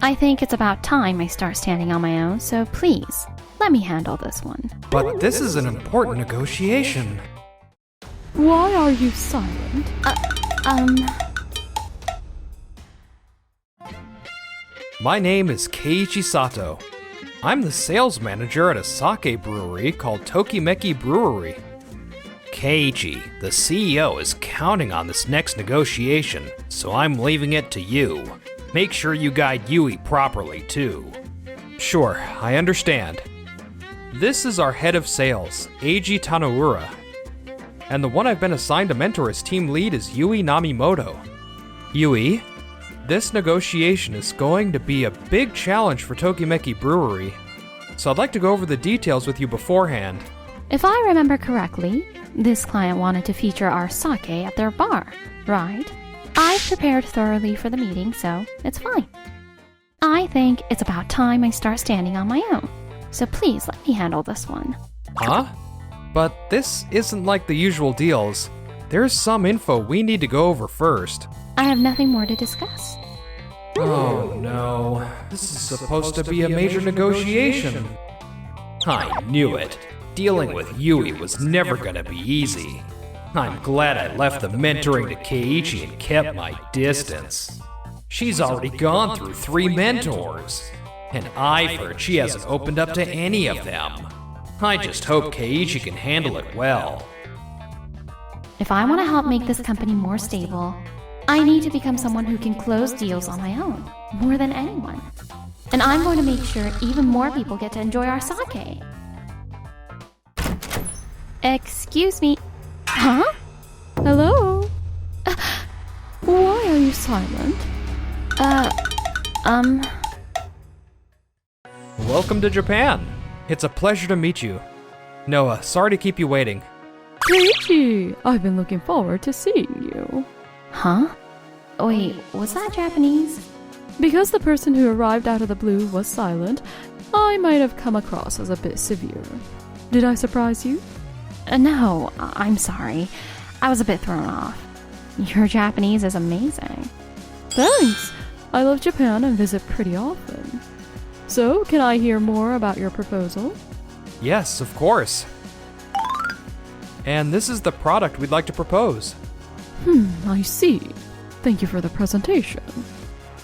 I think it's about time I start standing on my own, so please, let me handle this one. But this is an important negotiation. Why are you silent? My name is Keiichi Sato. I'm the sales manager at a sake brewery called Tokimeki Brewery. Keiichi, the CEO, is counting on this next negotiation, so I'm leaving it to you. Make sure you guide Yui properly, too. Sure, I understand. This is our head of sales, Eiji Tanaura. And the one I've been assigned to mentor as team lead is Yui Namimoto. Yui, this negotiation is going to be a big challenge for Tokimeki Brewery, so I'd like to go over the details with you beforehand. If I remember correctly, this client wanted to feature our sake at their bar, right? I've prepared thoroughly for the meeting, so it's fine. I think it's about time I start standing on my own, so please let me handle this one. Huh? But this isn't like the usual deals. There's some info we need to go over first. I have nothing more to discuss. Oh no, this is supposed to be a major negotiation. I knew it. Dealing with Yui was never gonna be easy. I'm glad I left the mentoring to Keiichi and kept my distance. She's already gone through 3 mentors, and I've heard she hasn't opened up to any of them. I just hope Keiichi can handle it well. If I want to help make this company more stable, I need to become someone who can close deals on my own, more than anyone. And I'm going to make sure even more people get to enjoy our sake. Excuse me. Huh? Hello? Why are you silent? Welcome to Japan. It's a pleasure to meet you. Noah, sorry to keep you waiting. Keiichi, I've been looking forward to seeing you. Huh? Wait, was that Japanese? Because the person who arrived out of the blue was silent, I might have come across as a bit severe. Did I surprise you? No, I'm sorry. I was a bit thrown off. Your Japanese is amazing. Thanks! I love Japan and visit pretty often. So, can I hear more about your proposal? Yes, of course. And this is the product we'd like to propose. I see. Thank you for the presentation.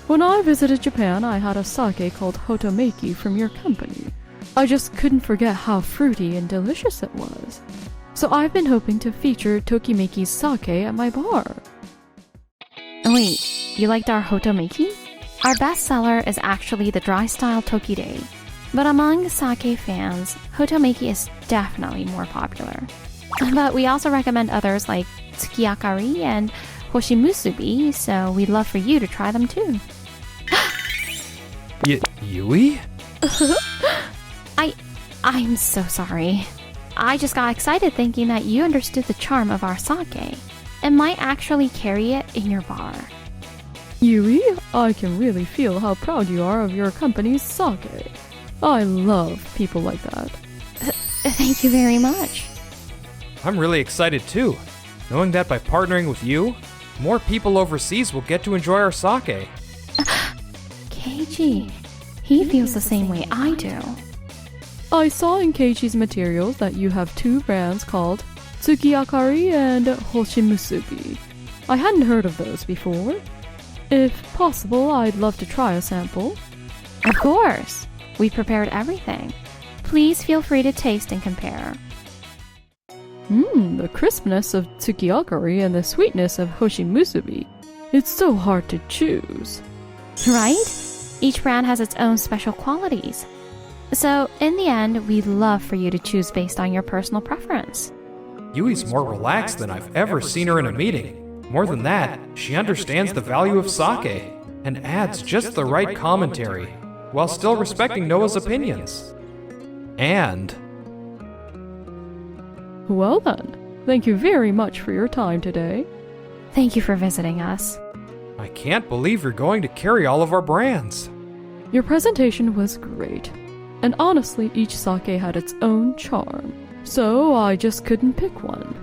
When I visited Japan, I had a sake called Hotomeki from your company. I just couldn't forget how fruity and delicious it was. So I've been hoping to feature Tokimeki's sake at my bar. Wait, you liked our Hotomeki? Our bestseller is actually the dry-style Tokide. But among sake fans, Hotomeki is definitely more popular. But we also recommend others like Tsukiakari and Hoshimusubi, so we'd love for you to try them too. Yui? I'm so sorry. I just got excited thinking that you understood the charm of our sake and might actually carry it in your bar. Yui, I can really feel how proud you are of your company's sake. I love people like that. Thank you very much. I'm really excited too, knowing that by partnering with you, more people overseas will get to enjoy our sake. Keiichi, he feels the same way I do. I saw in Keiichi's materials that you have 2 brands called Tsukiakari and Hoshimusubi. I hadn't heard of those before. If possible, I'd love to try a sample. Of course. We prepared everything. Please feel free to taste and compare. The crispness of Tsukiakari and the sweetness of Hoshimusubi. It's so hard to choose. Right? Each brand has its own special qualities. So, in the end, we'd love for you to choose based on your personal preference. Yui's more relaxed than I've ever seen her in a meeting. More than that, she understands the value of sake and adds just the right commentary, while still respecting Noah's opinions. And... Well then, thank you very much for your time today. Thank you for visiting us. I can't believe you're going to carry all of our brands. Your presentation was great. And honestly, each sake had its own charm. So I just couldn't pick one.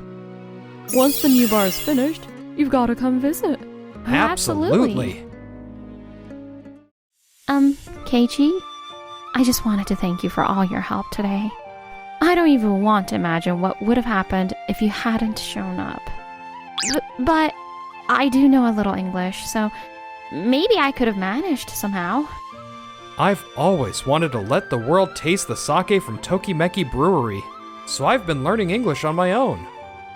Once the new bar is finished, you've got to come visit. Absolutely. Keiichi, I just wanted to thank you for all your help today. I don't even want to imagine what would have happened if you hadn't shown up. But I do know a little English, so maybe I could have managed somehow. I've always wanted to let the world taste the sake from Tokimeki Brewery, so I've been learning English on my own.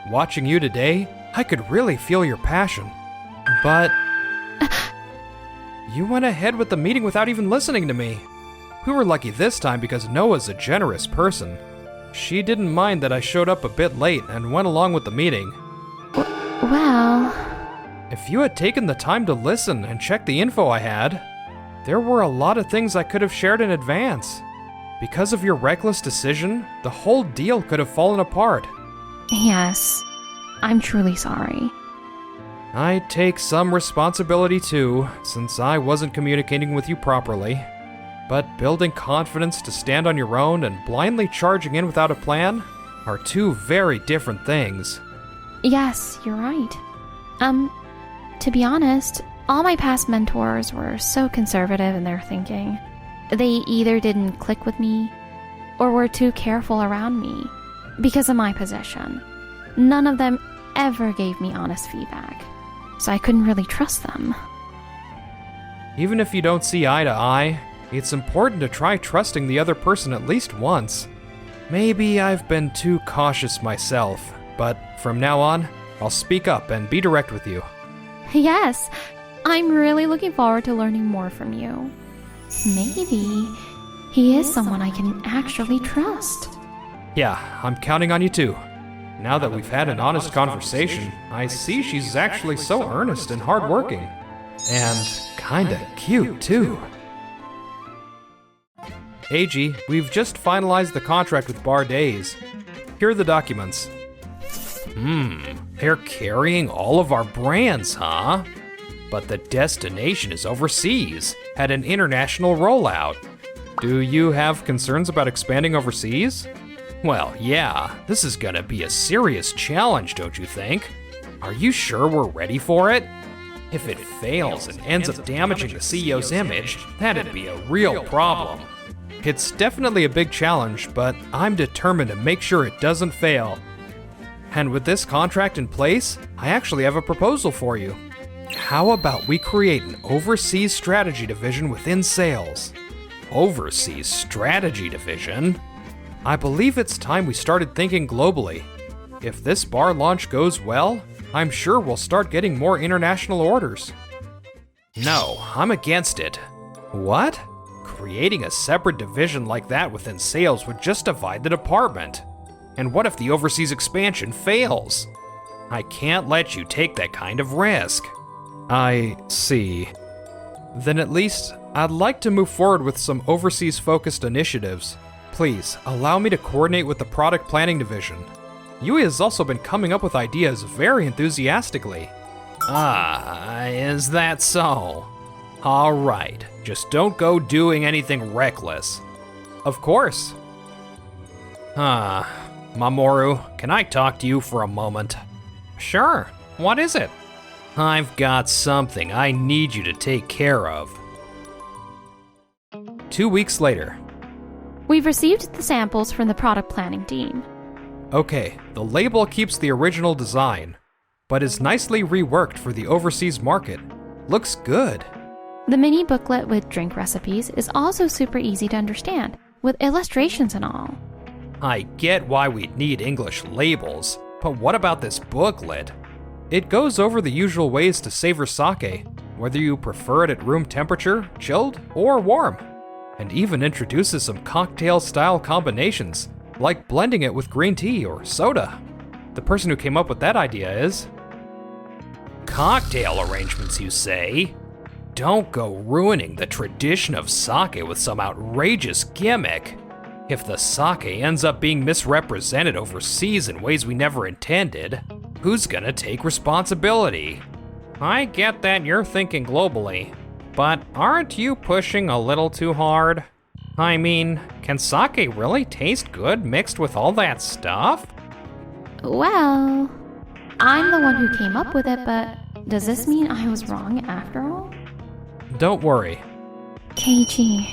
Watching you today, I could really feel your passion. But you went ahead with the meeting without even listening to me. We were lucky this time because Noah's a generous person. She didn't mind that I showed up a bit late and went along with the meeting. Well... If you had taken the time to listen and check the info I had, there were a lot of things I could have shared in advance. Because of your reckless decision, the whole deal could have fallen apart. Yes, I'm truly sorry. I take some responsibility too, since I wasn't communicating with you properly. But building confidence to stand on your own and blindly charging in without a plan are two very different things. Yes, you're right. To be honest, all my past mentors were so conservative in their thinking. They either didn't click with me, or were too careful around me because of my position. None of them ever gave me honest feedback, so I couldn't really trust them. Even if you don't see eye to eye, it's important to try trusting the other person at least once. Maybe I've been too cautious myself, but from now on, I'll speak up and be direct with you. Yes, I'm really looking forward to learning more from you. Maybe he is someone I can actually trust. Yeah, I'm counting on you too. Now that we've had an honest conversation, I see she's actually so earnest and hardworking. And kinda cute too. Eiji, we've just finalized the contract with Bar Days. Here are the documents. They're carrying all of our brands, huh? But the destination is overseas, at an international rollout. Do you have concerns about expanding overseas? Well, yeah, this is gonna be a serious challenge, don't you think? Are you sure we're ready for it? If it fails and ends up damaging the CEO's image, that'd be a real problem. It's definitely a big challenge, but I'm determined to make sure it doesn't fail. And with this contract in place, I actually have a proposal for you. How about we create an overseas strategy division within sales? Overseas strategy division? I believe it's time we started thinking globally. If this bar launch goes well, I'm sure we'll start getting more international orders. No, I'm against it. What? Creating a separate division like that within sales would just divide the department. And what if the overseas expansion fails? I can't let you take that kind of risk. I see. Then at least, I'd like to move forward with some overseas-focused initiatives. Please, allow me to coordinate with the product planning division. Yui has also been coming up with ideas very enthusiastically. Ah, is that so? Alright, just don't go doing anything reckless. Of course. Mamoru, can I talk to you for a moment? Sure, what is it? I've got something I need you to take care of. 2 weeks later. We've received the samples from the product planning team. Okay, the label keeps the original design, but is nicely reworked for the overseas market. Looks good. The mini booklet with drink recipes is also super easy to understand, with illustrations and all. I get why we'd need English labels, but what about this booklet? It goes over the usual ways to savor sake, whether you prefer it at room temperature, chilled, or warm, and even introduces some cocktail-style combinations, like blending it with green tea or soda. The person who came up with that idea is... Cocktail arrangements, you say? Don't go ruining the tradition of sake with some outrageous gimmick. If the sake ends up being misrepresented overseas in ways we never intended, who's gonna take responsibility? I get that you're thinking globally, but aren't you pushing a little too hard? I mean, can sake really taste good mixed with all that stuff? Well, I'm the one who came up with it, but does this mean I was wrong after all? Don't worry. Keiji.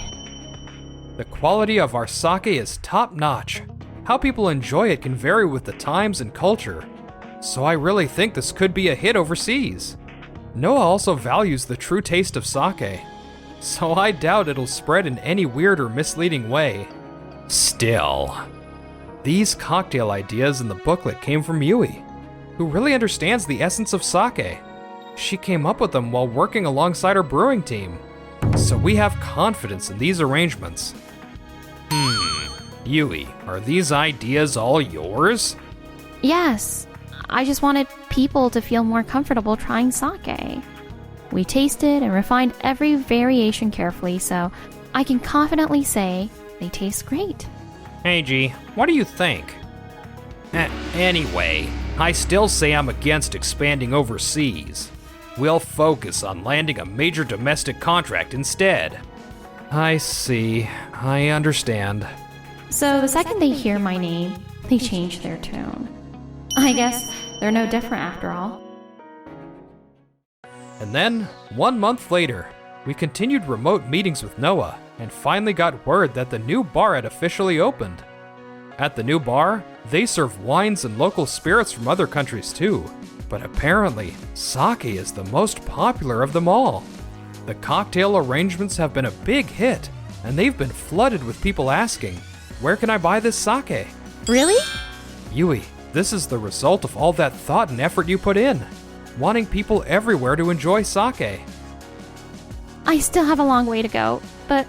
The quality of our sake is top-notch. How people enjoy it can vary with the times and culture. So I really think this could be a hit overseas. Noah also values the true taste of sake, so I doubt it'll spread in any weird or misleading way. Still, these cocktail ideas in the booklet came from Yui, who really understands the essence of sake. She came up with them while working alongside her brewing team, so we have confidence in these arrangements. Yui, are these ideas all yours? Yes, I just wanted people to feel more comfortable trying sake. We tasted and refined every variation carefully, so I can confidently say they taste great. Keiji, what do you think? Anyway, I still say I'm against expanding overseas. We'll focus on landing a major domestic contract instead. I see. I understand. So the second they hear my name, they change their tone. I guess they're no different after all. And then, 1 month later, we continued remote meetings with Noah and finally got word that the new bar had officially opened. At the new bar, they serve wines and local spirits from other countries too, but apparently, sake is the most popular of them all. The cocktail arrangements have been a big hit, and they've been flooded with people asking, "Where can I buy this sake?" Really? Yui, this is the result of all that thought and effort you put in, wanting people everywhere to enjoy sake. I still have a long way to go, but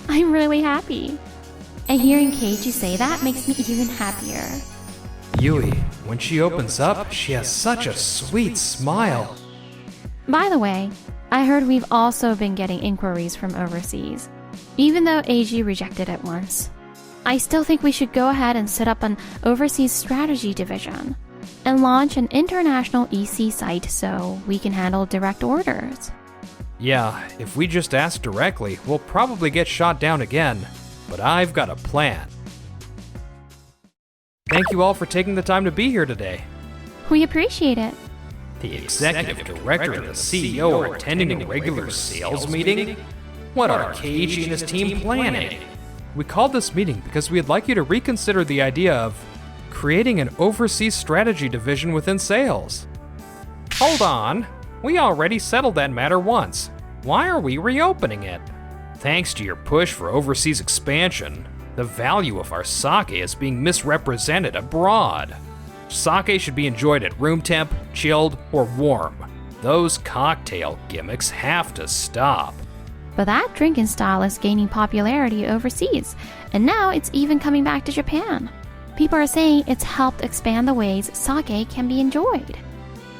I'm really happy. And hearing Keiji say that makes me even happier. Yui, when she opens up, she has such a sweet smile. By the way, I heard we've also been getting inquiries from overseas, even though AG rejected it once. I still think we should go ahead and set up an overseas strategy division and launch an international EC site so we can handle direct orders. Yeah, if we just ask directly, we'll probably get shot down again, but I've got a plan. Thank you all for taking the time to be here today. We appreciate it. The executive director and the CEO are attending a regular sales meeting? What are Keiji and his team planning? We called this meeting because we'd like you to reconsider the idea of creating an overseas strategy division within sales. Hold on, we already settled that matter once. Why are we reopening it? Thanks to your push for overseas expansion, the value of our sake is being misrepresented abroad. Sake should be enjoyed at room temp, chilled, or warm. Those cocktail gimmicks have to stop. But that drinking style is gaining popularity overseas, and now it's even coming back to Japan. People are saying it's helped expand the ways sake can be enjoyed.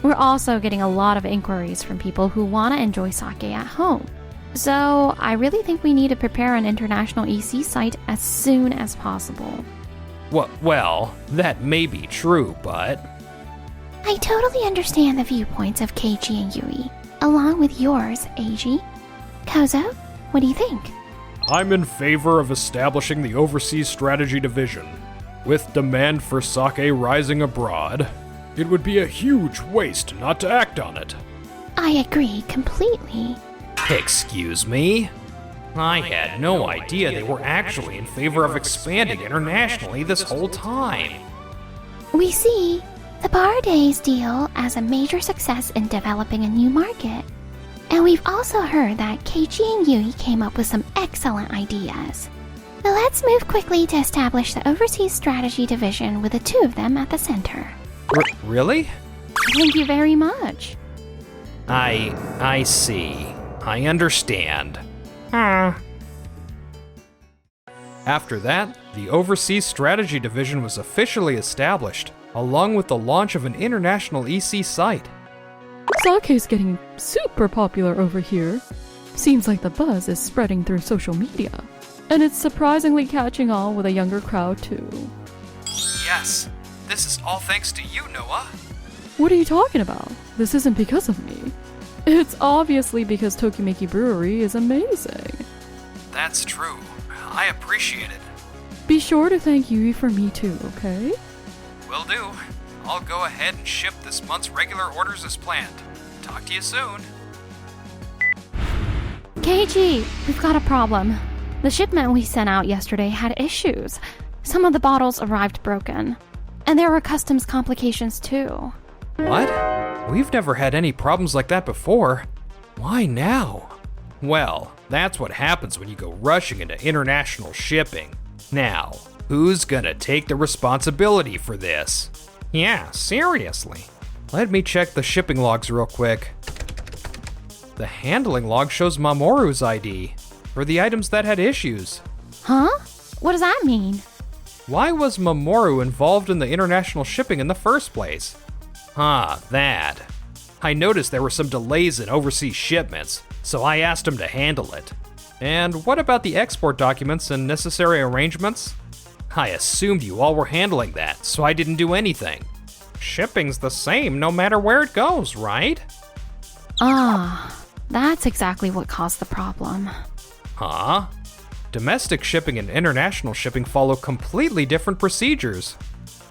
We're also getting a lot of inquiries from people who want to enjoy sake at home. So I really think we need to prepare an international EC site as soon as possible. Well, that may be true, but... I totally understand the viewpoints of Keiji and Yui, along with yours, Eiji. Kozo, what do you think? I'm in favor of establishing the Overseas Strategy Division. With demand for sake rising abroad, it would be a huge waste not to act on it. I agree completely. Excuse me? I had no idea they were actually in favor of expanding internationally this whole time. We see the Bar Days deal as a major success in developing a new market. And we've also heard that Keiji and Yui came up with some excellent ideas. Now let's move quickly to establish the Overseas Strategy Division with the two of them at the center. Really? Thank you very much. I see. I understand. After that, the Overseas Strategy Division was officially established, along with the launch of an international EC site. Sake's getting super popular over here. Seems like the buzz is spreading through social media. And it's surprisingly catching on with a younger crowd too. Yes, this is all thanks to you, Noah. What are you talking about? This isn't because of me. It's obviously because Tokimeki Brewery is amazing. That's true. I appreciate it. Be sure to thank Yui for me too, okay? Will do. I'll go ahead and ship this month's regular orders as planned. Talk to you soon. Keiji, we've got a problem. The shipment we sent out yesterday had issues. Some of the bottles arrived broken. And there were customs complications too. What? We've never had any problems like that before. Why now? Well, that's what happens when you go rushing into international shipping. Now, who's gonna take the responsibility for this? Yeah, seriously. Let me check the shipping logs real quick. The handling log shows Mamoru's ID for the items that had issues. Huh? What does that mean? Why was Mamoru involved in the international shipping in the first place? That. I noticed there were some delays in overseas shipments, so I asked him to handle it. And what about the export documents and necessary arrangements? I assumed you all were handling that, so I didn't do anything. Shipping's the same no matter where it goes, right? That's exactly what caused the problem. Huh? Domestic shipping and international shipping follow completely different procedures.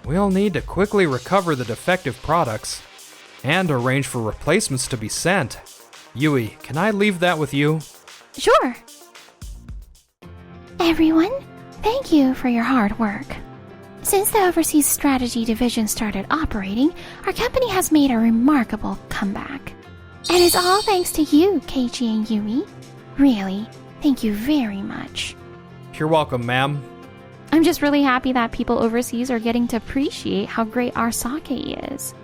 We'll need to quickly recover the defective products and arrange for replacements to be sent. Yui, can I leave that with you? Sure. Everyone, thank you for your hard work. Since the Overseas Strategy Division started operating, our company has made a remarkable comeback. And it's all thanks to you, Keiji and Yui. Really, thank you very much. You're welcome, ma'am. I'm just really happy that people overseas are getting to appreciate how great our sake is.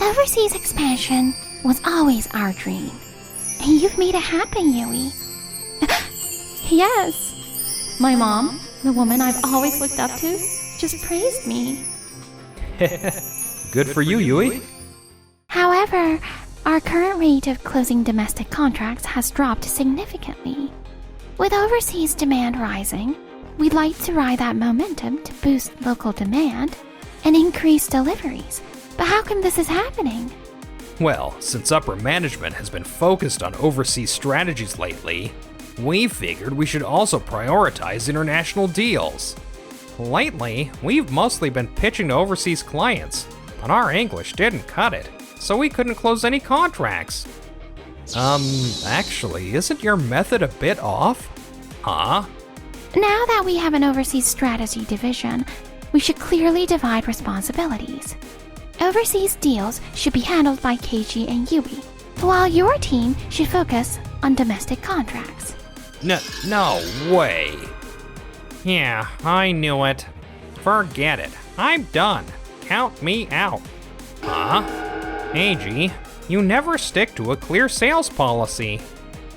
Overseas expansion was always our dream. And you've made it happen, Yui. Yes. My mom, the woman I've always looked up to, just praised me. Good for you, Yui. However, our current rate of closing domestic contracts has dropped significantly. With overseas demand rising, we'd like to ride that momentum to boost local demand and increase deliveries. But how come this is happening? Well, since upper management has been focused on overseas strategies lately, we figured we should also prioritize international deals. Lately, we've mostly been pitching to overseas clients, but our English didn't cut it, so we couldn't close any contracts. Actually, isn't your method a bit off? Huh? Now that we have an overseas strategy division, we should clearly divide responsibilities. Overseas deals should be handled by Keiji and Yui, while your team should focus on domestic contracts. No way. Yeah, I knew it. Forget it. I'm done. Count me out. Huh? Eiji, you never stick to a clear sales policy.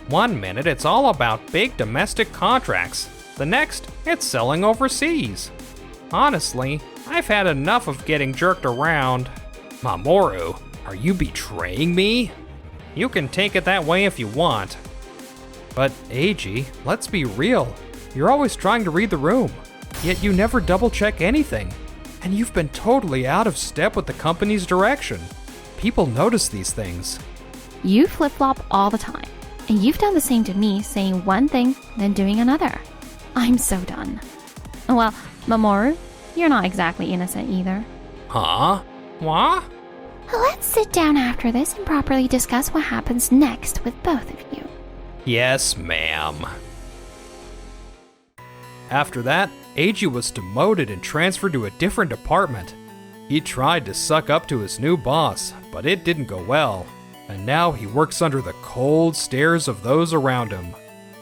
One minute it's all about big domestic contracts. The next, it's selling overseas. Honestly, I've had enough of getting jerked around. Mamoru, are you betraying me? You can take it that way if you want. But Eiji, let's be real. You're always trying to read the room, yet you never double-check anything. And you've been totally out of step with the company's direction. People notice these things. You flip-flop all the time, and you've done the same to me, saying one thing, then doing another. I'm so done. Well, Mamoru, you're not exactly innocent either. Huh? What? Let's sit down after this and properly discuss what happens next with both of you. Yes, ma'am. After that, Eiji was demoted and transferred to a different department. He tried to suck up to his new boss, but it didn't go well, and now he works under the cold stares of those around him.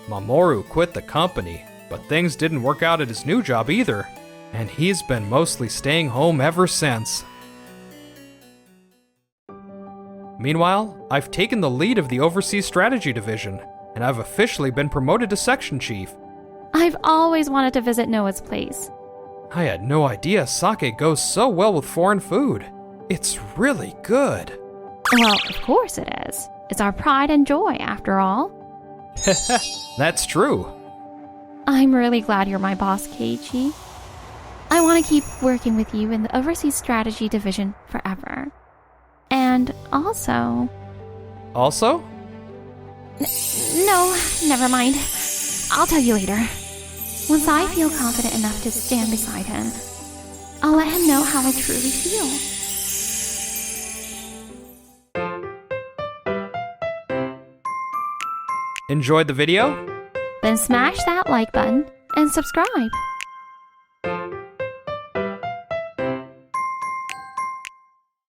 Mamoru quit the company, but things didn't work out at his new job either, and he's been mostly staying home ever since. Meanwhile, I've taken the lead of the Overseas Strategy Division, and I've officially been promoted to Section Chief. I've always wanted to visit Noah's place. I had no idea sake goes so well with foreign food. It's really good. Well, of course it is. It's our pride and joy, after all. That's true. I'm really glad you're my boss, Keiji. I want to keep working with you in the Overseas Strategy Division forever. And also... Also? No, never mind. I'll tell you later. Once I feel confident enough to stand beside him, I'll let him know how I truly feel. Enjoyed the video? Then smash that like button and subscribe.